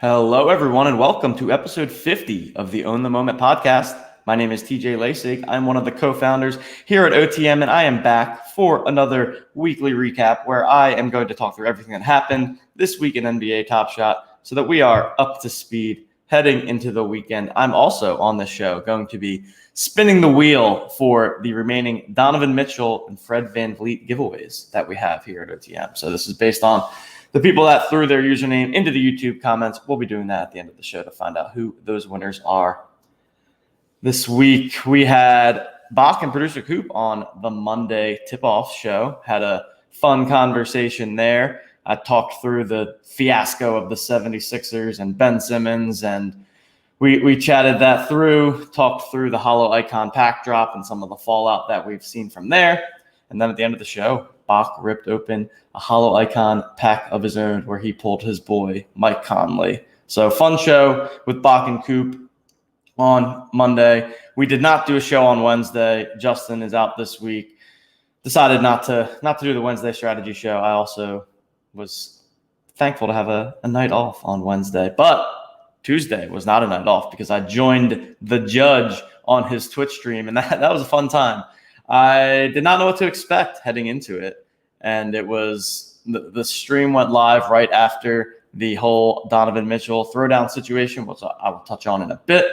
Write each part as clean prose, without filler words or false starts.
Hello, everyone, and welcome to episode 50 of the Own the Moment podcast. My name is TJ Laessig. I'm one of the co-founders here at OTM, and I am back for another weekly recap where I am going to talk through everything that happened this week in NBA Top Shot so that we are up to speed heading into the weekend. I'm also on this show going to be spinning the wheel for the remaining Donovan Mitchell and Fred VanVleet giveaways that we have here at OTM. So this is based on the people that threw their username into the YouTube comments. We'll be doing that at the end of the show to find out who those winners are. This week, we had Bach and producer Coop on the Monday tip-off show. Had a fun conversation there. I talked through the fiasco of the 76ers and Ben Simmons, and we chatted that through, talked through the Hollow Icon pack drop and some of the fallout that we've seen from there. And then at the end of the show, Bach ripped open a Hollow Icon pack of his own where he pulled his boy, Mike Conley. So fun show with Bach and Coop on Monday. We did not do a show on Wednesday. Justin is out this week. Decided not to do the Wednesday strategy show. I also was thankful to have a night off on Wednesday. But Tuesday was not a night off because I joined the judge on his Twitch stream, and that was a fun time. I did not know what to expect heading into it. And it was the stream went live right after the whole Donovan Mitchell throwdown situation, which I will touch on in a bit.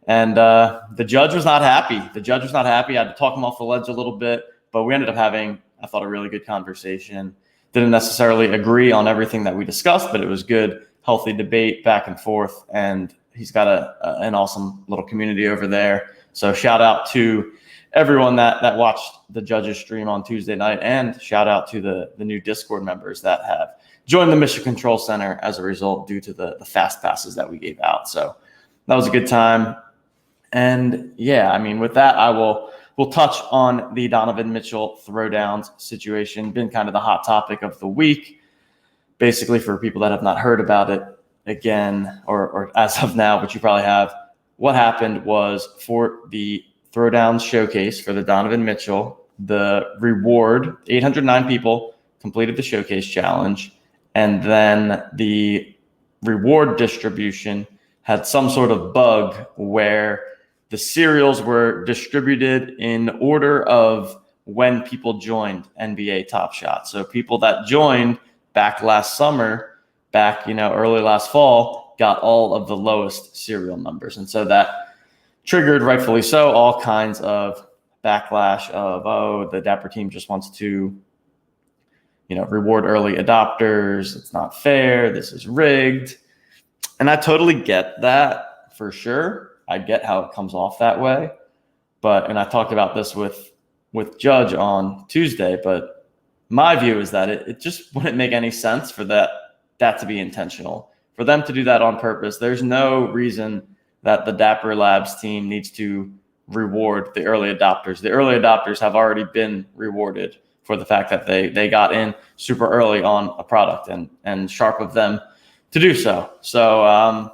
And the judge was not happy. I had to talk him off the ledge a little bit, but we ended up having, I thought, a really good conversation. Didn't necessarily agree on everything that we discussed, but it was good, healthy debate back and forth. And he's got an awesome little community over there. So shout out to everyone that watched the judges stream on Tuesday night, and shout out to the new Discord members that have joined the Mission Control Center as a result due to the fast passes that we gave out. So that was a good time. And yeah, I mean, with that, we'll touch on the Donovan Mitchell throwdowns situation. Been kind of the hot topic of the week. Basically, for people that have not heard about it again, or as of now, but you probably have, what happened was for the Throwdowns showcase for the Donovan Mitchell, the reward, 809 people completed the showcase challenge, and then the reward distribution had some sort of bug where the serials were distributed in order of when people joined NBA Top Shot. So people that joined back last summer, early last fall, got all of the lowest serial numbers. And so that triggered, rightfully so, all kinds of backlash of, the Dapper team just wants to, reward early adopters. It's not fair. This is rigged. And I totally get that for sure. I get how it comes off that way. And I talked about this with Judge on Tuesday, but my view is that it just wouldn't make any sense for that to be intentional. For them to do that on purpose, there's no reason that the Dapper Labs team needs to reward the early adopters. The early adopters have already been rewarded for the fact that they got in super early on a product, and sharp of them to do so. So,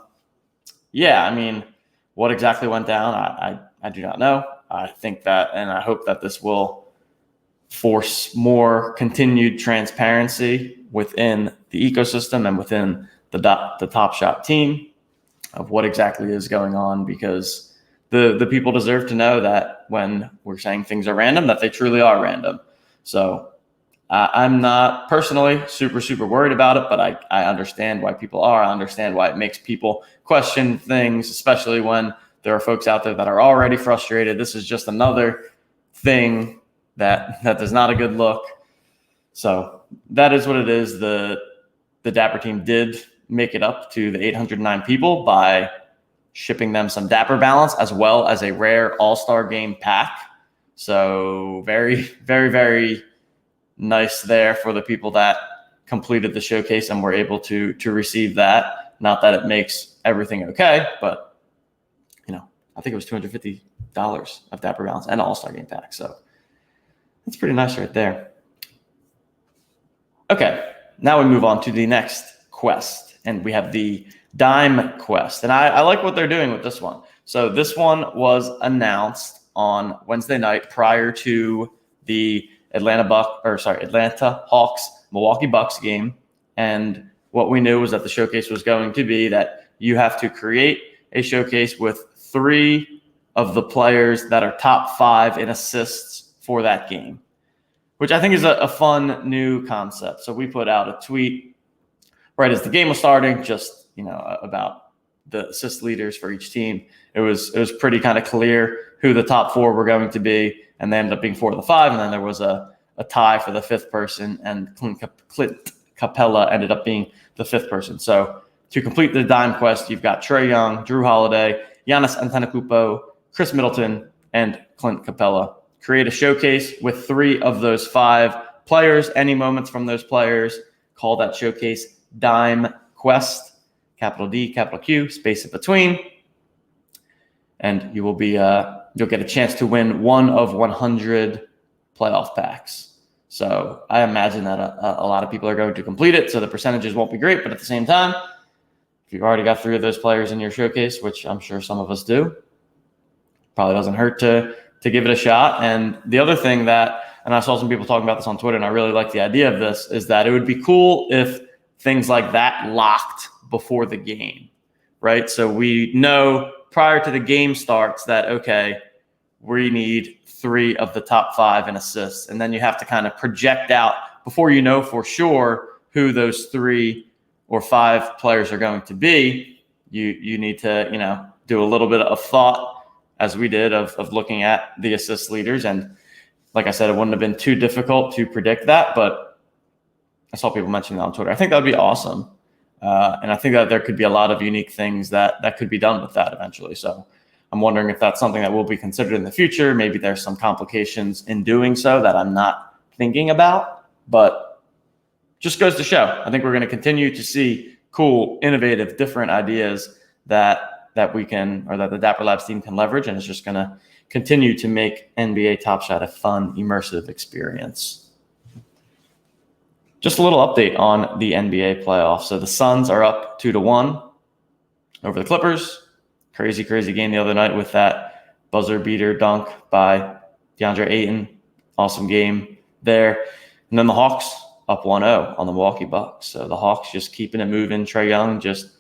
what exactly went down, I do not know. I think that, and I hope that this will force more continued transparency within the ecosystem and within the Top Shot team of what exactly is going on, because the people deserve to know that when we're saying things are random, that they truly are random. So I'm not personally super worried about it, but I understand why people are. I understand why it makes people question things, especially when there are folks out there that are already frustrated. This is just another thing that is not a good look. So that is what it is. The Dapper team did make it up to the 809 people by shipping them some Dapper balance as well as a rare All-Star Game pack. So very, very, very nice there for the people that completed the showcase and were able to receive that. Not that it makes everything okay, but I think it was $250 of Dapper balance and All-Star Game pack. So that's pretty nice right there. Okay, now we move on to the next quest, and we have the Dime quest. And I like what they're doing with this one. So this one was announced on Wednesday night prior to the Atlanta Hawks Milwaukee Bucks game, and what we knew was that the showcase was going to be that you have to create a showcase with 3 of the players that are top 5 in assists for that game, which I think is a fun new concept. So we put out a tweet right as the game was starting, just about the assist leaders for each team. It was pretty kind of clear who the top 4 were going to be, and they ended up being 4 of the 5, and then there was a tie for the 5th person, and Clint Capella ended up being the 5th person. So to complete the dime quest, you've got Trae Young, Drew Holiday, Giannis Antetokounmpo, Chris Middleton, and Clint Capella. Create a showcase with 3 of those 5 players. Any moments from those players, call that showcase Dime Quest, capital D, capital Q, space in between. And you will be you'll get a chance to win 1 of 100 playoff packs. So I imagine that a lot of people are going to complete it, so the percentages won't be great. But at the same time, if you've already got 3 of those players in your showcase, which I'm sure some of us do, probably doesn't hurt to give it a shot. And the other thing and I saw some people talking about this on Twitter, and I really like the idea of this, is that it would be cool if things like that locked before the game, right? So we know prior to the game starts that, okay, we need 3 of the top 5 in assists. And then you have to kind of project out before you know for sure who those 3 or 5 players are going to be. You need to, do a little bit of thought, as we did, of looking at the assist leaders. And like I said, it wouldn't have been too difficult to predict that, but I saw people mentioning that on Twitter. I think that would be awesome. And I think that there could be a lot of unique things that could be done with that eventually. So I'm wondering if that's something that will be considered in the future. Maybe there's some complications in doing so that I'm not thinking about, but just goes to show. I think we're going to continue to see cool, innovative, different ideas that we can, or that the Dapper Labs team can leverage, and it's just going to continue to make NBA Top Shot a fun, immersive experience. Just a little update on the NBA playoffs. So the Suns are up 2-1 over the Clippers. Crazy game the other night with that buzzer beater dunk by DeAndre Ayton. Awesome game there. And then the Hawks up 1-0 on the Milwaukee Bucks. So the Hawks just keeping it moving. Trae Young just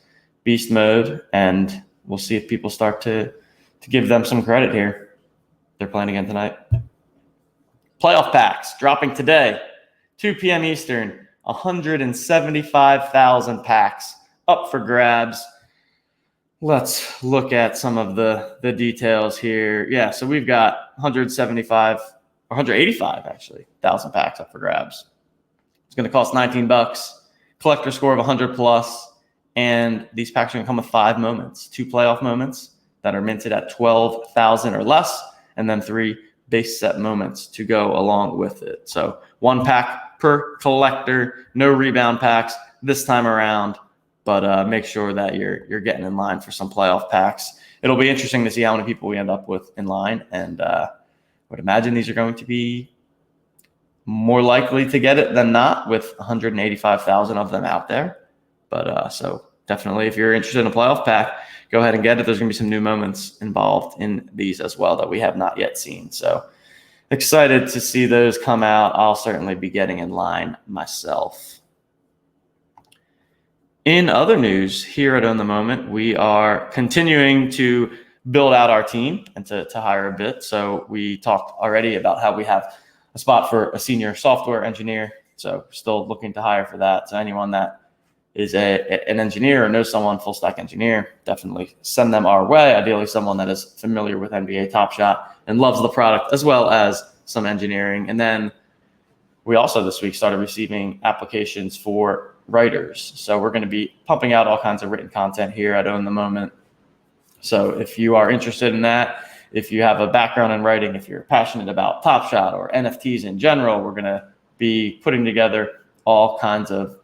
beast mode, and we'll see if people start to give them some credit here. They're playing again tonight. Playoff packs dropping today, 2 p.m. Eastern, 175,000 packs up for grabs. Let's look at some of the details here. Yeah, so we've got 185 actually, 1,000 packs up for grabs. It's going to cost $19, collector score of 100 plus, and these packs are going to come with 5 moments, 2 playoff moments that are minted at 12,000 or less, and then 3 base set moments to go along with it. So 1 pack per collector, no rebound packs this time around, but make sure that you're getting in line for some playoff packs. It'll be interesting to see how many people we end up with in line, and would imagine these are going to be more likely to get it than not, with 185,000 of them out there. But so definitely, if you're interested in a playoff pack, go ahead and get it. There's going to be some new moments involved in these as well that we have not yet seen. So excited to see those come out. I'll certainly be getting in line myself. In other news, here at Own the Moment, we are continuing to build out our team and to hire a bit. So we talked already about how we have a spot for a senior software engineer. So still looking to hire for that. So anyone that is an engineer or knows someone, full stack engineer, definitely send them our way. Ideally, someone that is familiar with NBA Top Shot and loves the product, as well as some engineering. And then we also this week started receiving applications for writers. So we're going to be pumping out all kinds of written content here at Own the Moment. So if you are interested in that, if you have a background in writing, if you're passionate about Top Shot or NFTs in general, we're going to be putting together all kinds of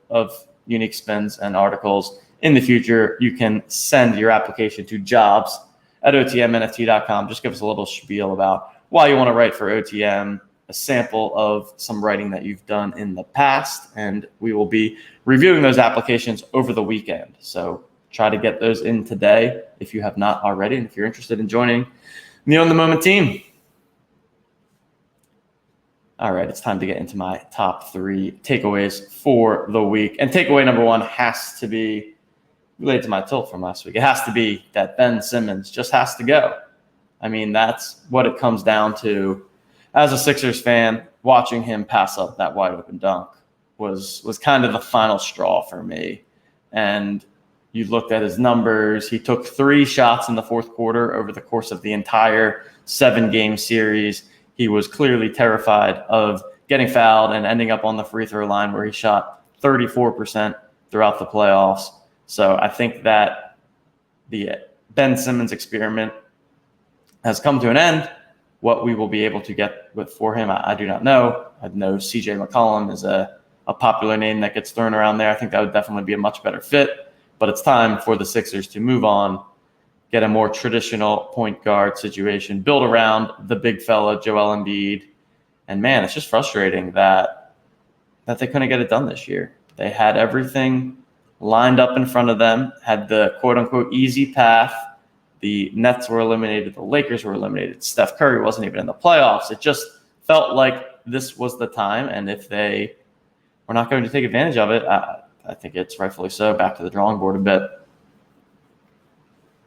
unique spins and articles in the future. You can send your application to jobs@otmnft.com. Just give us a little spiel about why you want to write for OTM, a sample of some writing that you've done in the past, and we will be reviewing those applications over the weekend. So try to get those in today if you have not already, and if you're interested in joining the Own the Moment team. All right, it's time to get into my top 3 takeaways for the week. And takeaway number 1 has to be related to my tilt from last week. It has to be that Ben Simmons just has to go. I mean, that's what it comes down to. As a Sixers fan, watching him pass up that wide open dunk was kind of the final straw for me. And you looked at his numbers. He took 3 shots in the fourth quarter over the course of the entire 7-game series. He was clearly terrified of getting fouled and ending up on the free throw line where he shot 34% throughout the playoffs. So I think that the Ben Simmons experiment has come to an end. What we will be able to get for him, I do not know. I know CJ McCollum is a popular name that gets thrown around there. I think that would definitely be a much better fit. But it's time for the Sixers to move on, get a more traditional point guard situation, build around the big fella, Joel Embiid. And man, it's just frustrating that they couldn't get it done this year. They had everything lined up in front of them, had the quote-unquote easy path. The Nets were eliminated. The Lakers were eliminated. Steph Curry wasn't even in the playoffs. It just felt like this was the time. And if they were not going to take advantage of it, I think it's rightfully so, back to the drawing board a bit.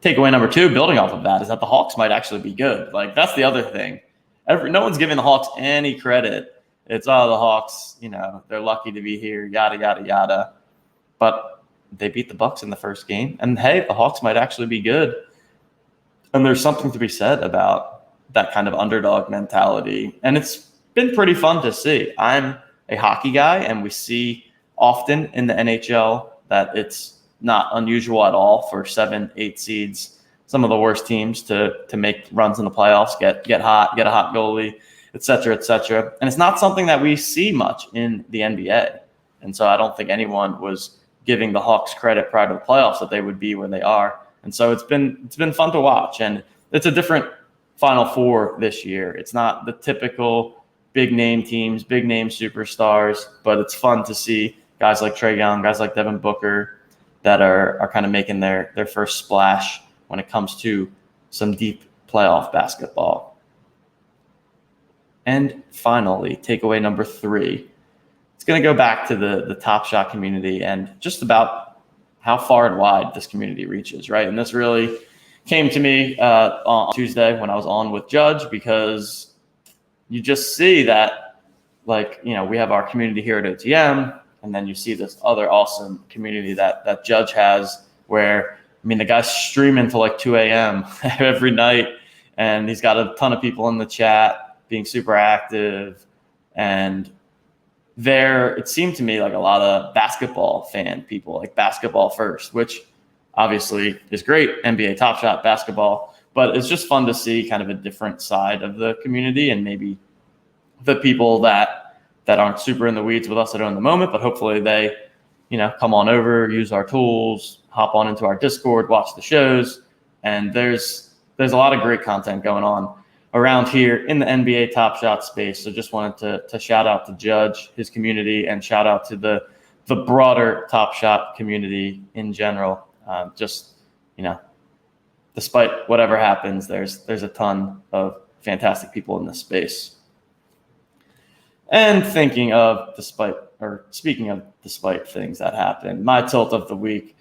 Takeaway number 2, building off of that, is that the Hawks might actually be good. Like, that's the other thing. No one's giving the Hawks any credit. It's, the Hawks, they're lucky to be here, yada, yada, yada. But they beat the Bucks in the first game. And, hey, the Hawks might actually be good. And there's something to be said about that kind of underdog mentality. And it's been pretty fun to see. I'm a hockey guy, and we see often in the NHL that it's not unusual at all for 7, 8 seeds, some of the worst teams to make runs in the playoffs, get hot, get a hot goalie, et cetera, et cetera. And it's not something that we see much in the NBA. And so I don't think anyone was giving the Hawks credit prior to the playoffs that they would be where they are. And so it's been fun to watch. And it's a different Final Four this year. It's not the typical big name teams, big name superstars, but it's fun to see guys like Trae Young, guys like Devin Booker that are kind of making their first splash when it comes to some deep playoff basketball. And finally, takeaway number 3. It's going to go back to the Top Shot community and just about how far and wide this community reaches, right? And this really came to me on Tuesday when I was on with Judge, because you just see that, we have our community here at OTM, and then you see this other awesome community that Judge has where, the guy's streaming till 2 a.m. every night, and he's got a ton of people in the chat being super active. And it seemed to me like a lot of basketball fan people, like basketball first, which obviously is great, NBA Top Shot basketball, but it's just fun to see kind of a different side of the community, and maybe the people that aren't super in the weeds with us that are in the moment, but hopefully they, come on over, use our tools, hop on into our Discord, watch the shows. And there's a lot of great content going on around here in the NBA Top Shot space. So just wanted to shout out to Judge, his community, and shout out to the broader Top Shot community in general. Despite whatever happens, there's a ton of fantastic people in this space. And speaking of despite things that happen, my tilt of the week,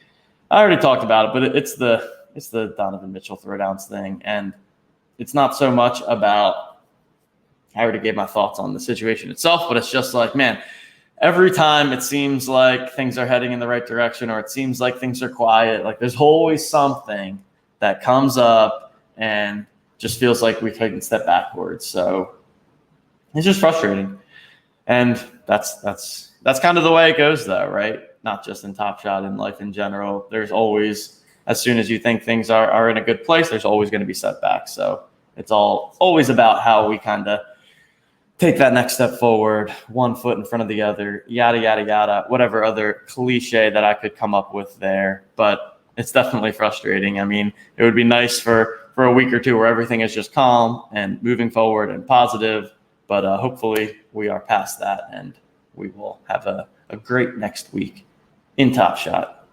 I already talked about it, but it's the Donovan Mitchell throwdowns thing. And it's not so much about, I already gave my thoughts on the situation itself, but it's just like, man, every time it seems like things are heading in the right direction, or it seems like things are quiet, like there's always something that comes up and just feels like we've taken a step backwards. So it's just frustrating. And that's kind of the way it goes, though, right? Not just in Top Shot, in life in general. There's always, as soon as you think things are in a good place, there's always going to be setbacks. So it's always about how we kind of take that next step forward, one foot in front of the other, yada, yada, yada, whatever other cliche that I could come up with there. But it's definitely frustrating. It would be nice for a week or two where everything is just calm and moving forward and positive. But hopefully we are past that, and we will have a great next week in Top Shot.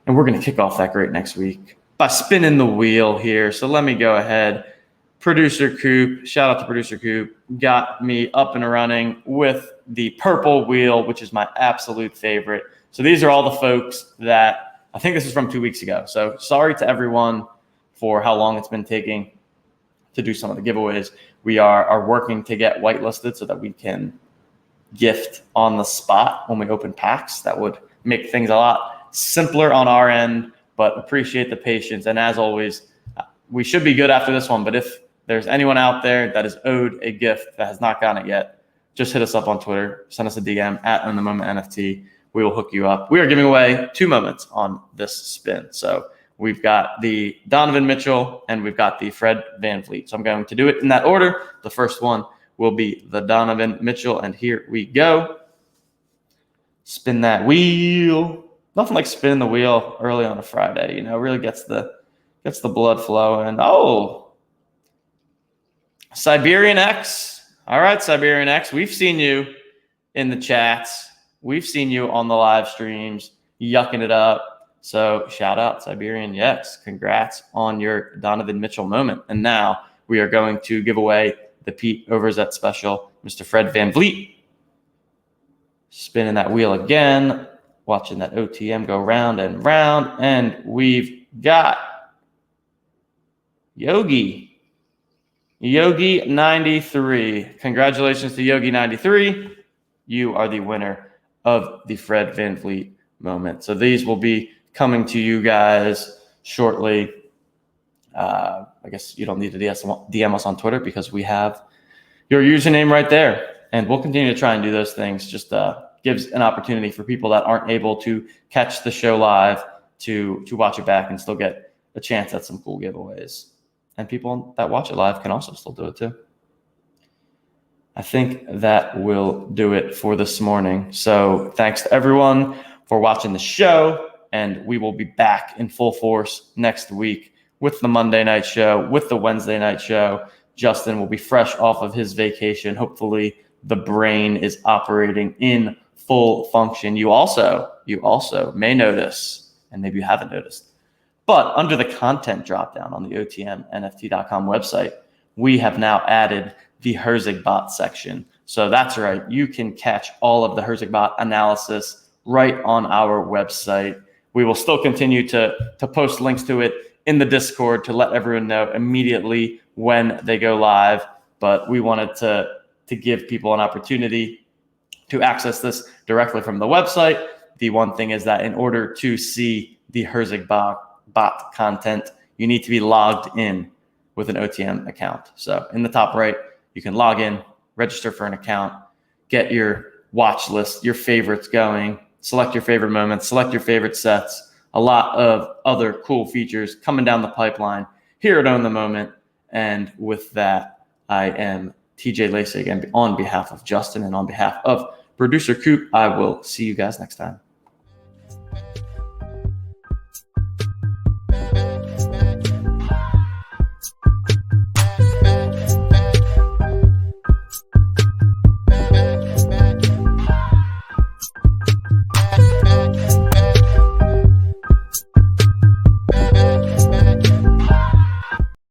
And we're going to kick off that great next week by spinning the wheel here. So let me go ahead, Producer Coop, shout out to Producer Coop, got me up and running with the purple wheel, which is my absolute favorite. So these are all the folks that, I think this is from 2 weeks ago. So sorry to everyone for how long it's been taking to do some of the giveaways. We are working to get whitelisted so that we can gift on the spot when we open packs. That would make things a lot simpler on our end, but appreciate the patience. And as always, we should be good after this one, but if there's anyone out there that is owed a gift that has not gotten it yet, just hit us up on Twitter, send us a DM at @OwnTheMomentNFT. We will hook you up. We are giving away 2 moments on this spin. So we've got the Donovan Mitchell and we've got the Fred VanVleet. So I'm going to do it in that order. The first one will be the Donovan Mitchell, and here we go. Spin that wheel. Nothing like spinning the wheel early on a Friday. You know, really gets the blood flowing. Oh, Siberian X. All right, Siberian X. We've seen you in the chats. We've seen you on the live streams, yucking it up. So shout out Siberian X. Congrats on your Donovan Mitchell moment. And now we are going to give away the Pete Overzet special, Mr. Fred VanVleet. Spinning that wheel again, watching that OTM go round and round. And we've got Yogi 93. Congratulations to Yogi 93. You are the winner of the Fred VanVleet moment. So these will be coming to you guys shortly. I guess you don't need to DM us on Twitter because we have your username right there. And we'll continue to try and do those things. Just gives an opportunity for people that aren't able to catch the show live to watch it back and still get a chance at some cool giveaways. And people that watch it live can also still do it too. I think that will do it for this morning. So thanks to everyone for watching the show. And we will be back in full force next week with the Monday night show, with the Wednesday night show. Justin will be fresh off of his vacation. Hopefully the brain is operating in full function. You also may notice, and maybe you haven't noticed, but under the content dropdown on the OTMNFT.com website, we have now added the Laessig bot section. So that's right. You can catch all of the Laessig bot analysis right on our website. We will still continue to post links to it in the Discord to let everyone know immediately when they go live. But we wanted to give people an opportunity to access this directly from the website. The one thing is that in order to see the Laessig bot content, you need to be logged in with an OTM account. So in the top right, you can log in, register for an account, get your watch list, your favorites going, select your favorite moments, select your favorite sets, a lot of other cool features coming down the pipeline here at Own the Moment. And with that, I am TJ Laessig, and on behalf of Justin and on behalf of Producer Coop, I will see you guys next time.